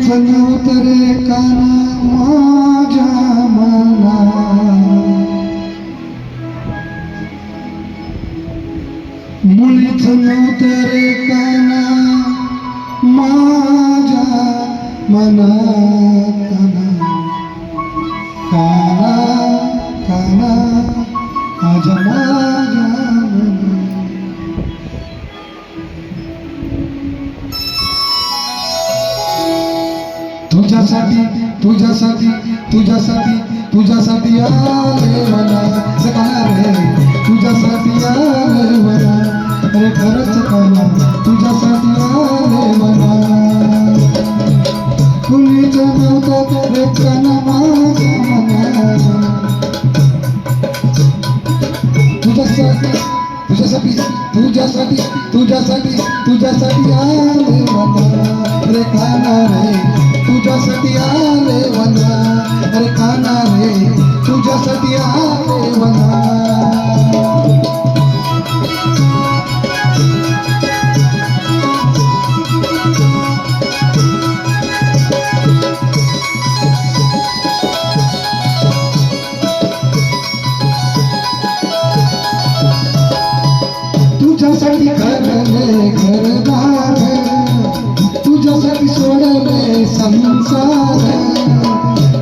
मुलीच नव्हतरे काना माझ्या मना, मुलीच नव्हतरे काना माझ्या मना, काना काना काना माझ्या मना. तुझ्यासाठी तुझ्यासाठी तुझ्यासाठी तुझ्यासाठी आले मला काना रे, तुझ्यासाठी आले मला रे, खरंच काना तुझ्यासाठी आले मला. कुणीच नव्हतं रे काना माझ्या मना, तुझ्यासाठी तुझ्यासाठी तुझ्यासाठी तुझ्यासाठी तुझ्यासाठी आले मला रे काना रे, तुझ्यासाठी आले वना रे काना रे, तुझ्यासाठी आले वना. तुझ्यासाठी घरले घरदार, तुझ्यासाठी सोडले संसार,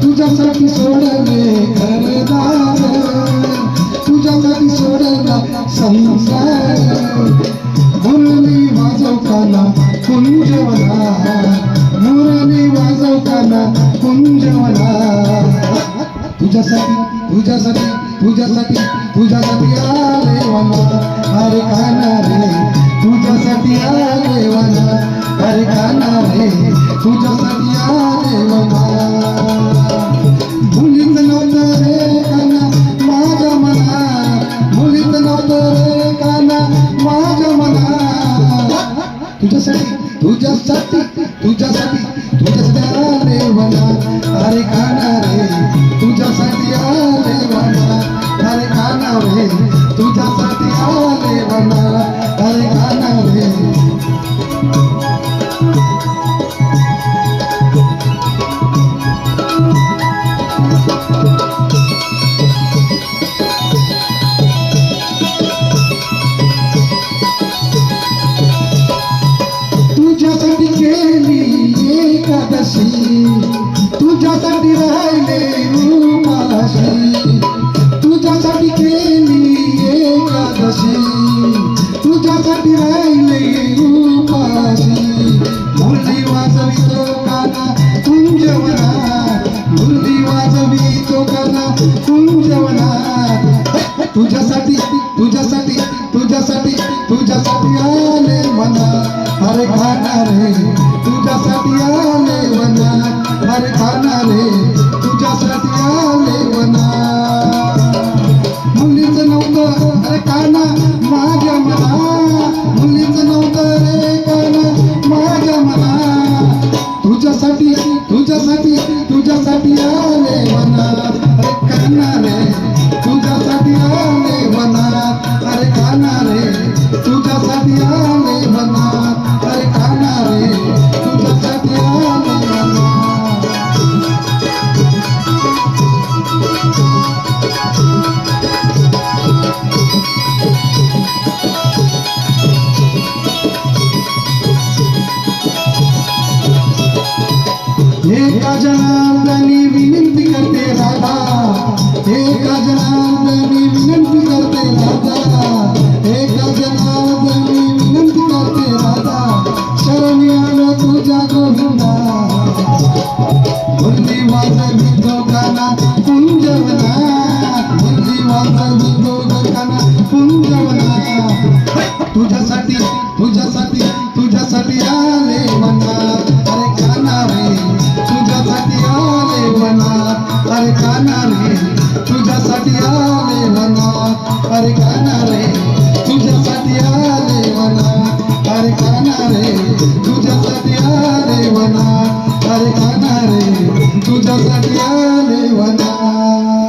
तुझ्यासाठी सोडले घरदार, तुझ्यासाठी सोडला संसार. मुरली वाजवताना कुंजवला, मुरली वाजवताना कुंजवला. तुझ्यासाठी तुझ्यासाठी तुझ्यासाठी तुझ्यासाठी आले वना अरे काना रे, तुझ्यासाठी आले वना अरे काना रे, तुझ्यासाठी आले वना. मुलीच नव्हतं रे काना माझ्या मना, मुलीच नव्हतं रे काना माझ्या मना. तुझ्यासाठी तुझ्यासाठी तुझ्यासाठी तुझ्यासाठी आले वना अरे काना रे, तुझ्यासाठी आले वना अरे काना रे, तुझ्यासाठी आले वना अरे काना रे. तुझ्यासाठी केली एकादशी, तुझ्यासाठी राहिले उपाशी, तुझ्यासाठी केली एकादशी, तुझ्यासाठी राहिले उपाशी. मुरली वाजवितो काना कुंजवना, मुरली वाजवितो काना कुंजवना. तुझ्यासाठी तुझ्यासाठी तुझ्यासाठी तुझ्यासाठी आले वना अरे काना रे, तुझ्यासाठी आले वना अरे काना रे, तुझ्यासाठी आले वना. मुलीच नव्हतं अरे काना माझ्या मना, मुलीच नव्हतं रे काना माझ्या मना. तुझ्यासाठी तुझ्यासाठी तुझ्यासाठी आले वना अरे काना रे, तुझ्यासाठी आले वना अरे काना रे, तुझ्यासाठी आले वना अरे काना रे, तुझ्यासाठी आले वना. एका जनार्दनी विनंती करते राधा, एका जनार्दनी विनंती करते राधा, एका जनार्दनी विनंती करते राधा. शरणी आलो तुझ्या गोविंदा, मुरली वाजवितो काना कुंजवना, मुरली वाजवितो काना कुंजवना. तुझ्यासाठी तुझ्यासाठी तुझ्यासाठी आले वना अरे काना रे, तुझ्यासाठी आले वना अरे काना रे, तुझ्यासाठी आले वना अरे काना रे, तुझ्यासाठी आले वना अरे काना रे, तुझ्यासाठी आले वना अरे काना रे, तुझ्यासाठी